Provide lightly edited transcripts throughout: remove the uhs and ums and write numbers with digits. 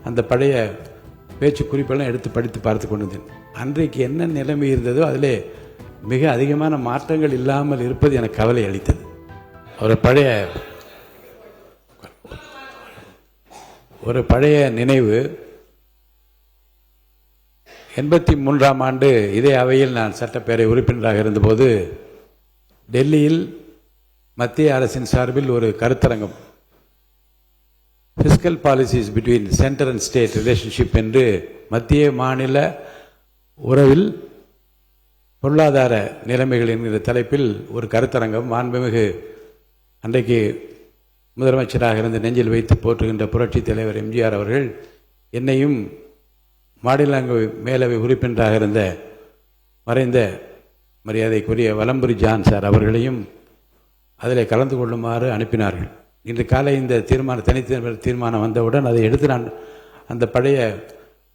அந்த பழைய பேச்சு குறிப்பெல்லாம் எடுத்து படித்து பார்த்து கொண்டிருந்தேன். அன்றைக்கு என்ன நிலைமை இருந்ததோ அதிலே மிக அதிகமான மாற்றங்கள் இல்லாமல் இருப்பது எனக்கு கவலை அளித்தது. ஒரு பழைய நினைவு. 83ஆம் ஆண்டு இதே அவையில் நான் சட்டப்பேரவை உறுப்பினராக இருந்தபோது டெல்லியில் மத்திய அரசின் சார்பில் ஒரு கருத்தரங்கம், fiscal policies between centre and state relationship என்று மத்திய மாநில உறவில் பொருளாதார நிலைமைகள் என்கிற தலைப்பில் ஒரு கருத்தரங்கம். மாண்புமிகு அன்றைக்கு முதலமைச்சராக இருந்து நெஞ்சில் வைத்து போற்றுகின்ற புரட்சித் தலைவர் எம்ஜிஆர் அவர்கள் என்னையும் மாநிலங்களவை மேலவை உறுப்பினராக இருந்த மறைந்த மரியாதைக்குரிய வலம்புரி ஜான் சார் அவர்களையும் அதில் கலந்து கொள்ளுமாறு அனுப்பினார்கள். இன்று காலை இந்த தீர்மானம் வந்தவுடன் அதை எடுத்து நான் அந்த பழைய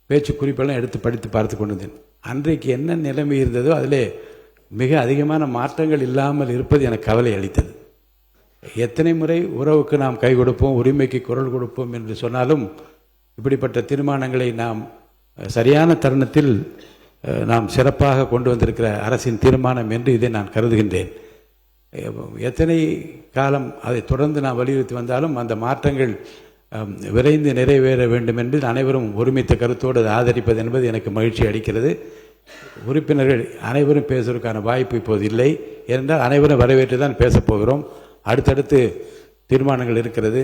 பேச்சு குறிப்பெல்லாம் எடுத்து படித்து பார்த்து கொண்டிருந்தேன். அன்றைக்கு என்ன நிலைமை இருந்ததோ அதிலே மிக அதிகமான மாற்றங்கள் இல்லாமல் இருப்பது எனக்கு கவலை அளித்தது. எத்தனை முறை உறவுக்கு நாம் கை கொடுப்போம், உரிமைக்கு குரல் கொடுப்போம் என்று சொன்னாலும் இப்படிப்பட்ட தீர்மானங்களை நாம் சரியான தருணத்தில் நாம் சிறப்பாக கொண்டு வந்திருக்கிற அரசின் தீர்மானம் என்று இதை நான் கருதுகின்றேன். எத்தனை காலம் அதை தொடர்ந்து நாம் வலியுறுத்தி வந்தாலும் அந்த மாற்றங்கள் விரைந்து நிறைவேற வேண்டும் என்று அனைவரும் ஒருமித்த கருத்தோடு அதை ஆதரிப்பது என்பது எனக்கு மகிழ்ச்சி அளிக்கிறது. உறுப்பினர்கள் அனைவரும் பேசுவதற்கான வாய்ப்பு இப்போது இல்லை. ஏனென்றால் அனைவரும் வரவேற்று தான் பேசப்போகிறோம். அடுத்தடுத்து தீர்மானங்கள் இருக்கிறது.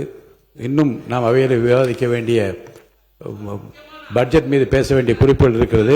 இன்னும் நாம் அவையில் விவாதிக்க வேண்டிய பட்ஜெட் மீது பேச வேண்டிய குறிப்புகள் இருக்கிறது.